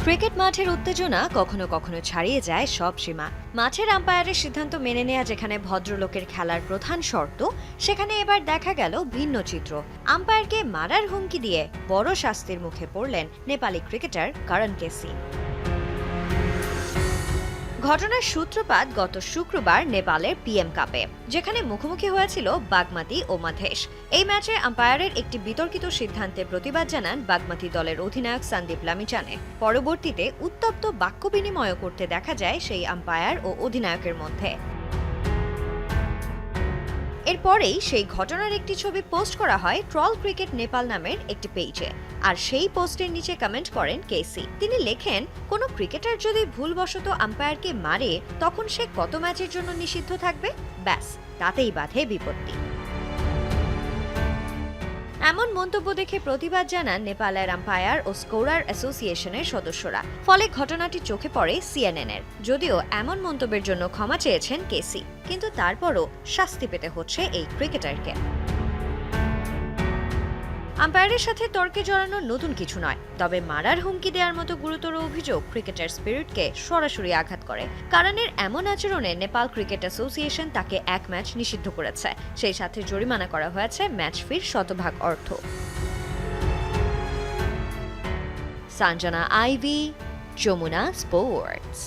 Cricket মাঠের উত্তেজনা কখনো কখনো ছাড়িয়ে যায় সব সীমা। মাঠের আম্পায়ারের সিদ্ধান্ত মেনে নেওয়া যেখানে ভদ্রলোকের খেলার প্রধান শর্ত, সেখানে এবার দেখা গেল ভিন্ন চিত্র। আম্পায়ারকে মারার হুমকি দিয়ে বড় শাস্তির মুখে পড়লেন নেপালি ক্রিকেটার করণ কেসি। ঘটনার সূত্রপাত গত শুক্রবার নেপালের পিএম কাপে, যেখানে মুখোমুখি হয়েছিল বাগমাতি ও মাধেশ। এই ম্যাচে আম্পায়ারের একটি বিতর্কিত সিদ্ধান্তের প্রতিবাদ জানান বাগমাতি দলের অধিনায়ক সন্দীপ লামিচানে। পরবর্তীতে উত্তপ্ত বাক্য বিনিময় করতে দেখা যায় সেই আম্পায়ার ও অধিনায়কের মধ্যে। এরপরেই সেই ঘটনার একটি ছবি পোস্ট করা হয় ট্রল ক্রিকেট নেপাল নামের একটি পেজে। আর সেই পোস্টের নিচে কমেন্ট করেন কেসি। তিনি লেখেন, কোনো ক্রিকেটার যদি ভুলবশত আম্পায়ারকে মারে, তখন সে কত ম্যাচের জন্য নিষিদ্ধ থাকবে? ব্যাস, তাতেই বাধে বিপত্তি। এমন মন্তব্য দেখে প্রতিবাদ জানান নেপালের আম্পায়ার ও স্কোরার অ্যাসোসিয়েশনের সদস্যরা। ফলে ঘটনাটি চোখে পড়ে সিএনএনের। যদিও এমন মন্তব্যের জন্য ক্ষমা চেয়েছেন কেসি, কিন্তু তারপরও শাস্তি পেতে হচ্ছে এই ক্রিকেটারকে। আম্পায়ারের সাথে তর্কে জড়ানো নতুন কিছু নয়, তবে মারার হুমকি দেওয়ার মতো গুরুতর অভিযোগ ক্রিকেটার স্পিরিটকে সরাসরি আঘাত করে। করণের এমন আচরণে নেপাল ক্রিকেট অ্যাসোসিয়েশন তাকে এক ম্যাচ নিষিদ্ধ করেছে। সেই সাথে জরিমানা করা হয়েছে ম্যাচ ফির শতভাগ অর্থ। Sanjana Ivy, Jamuna sports.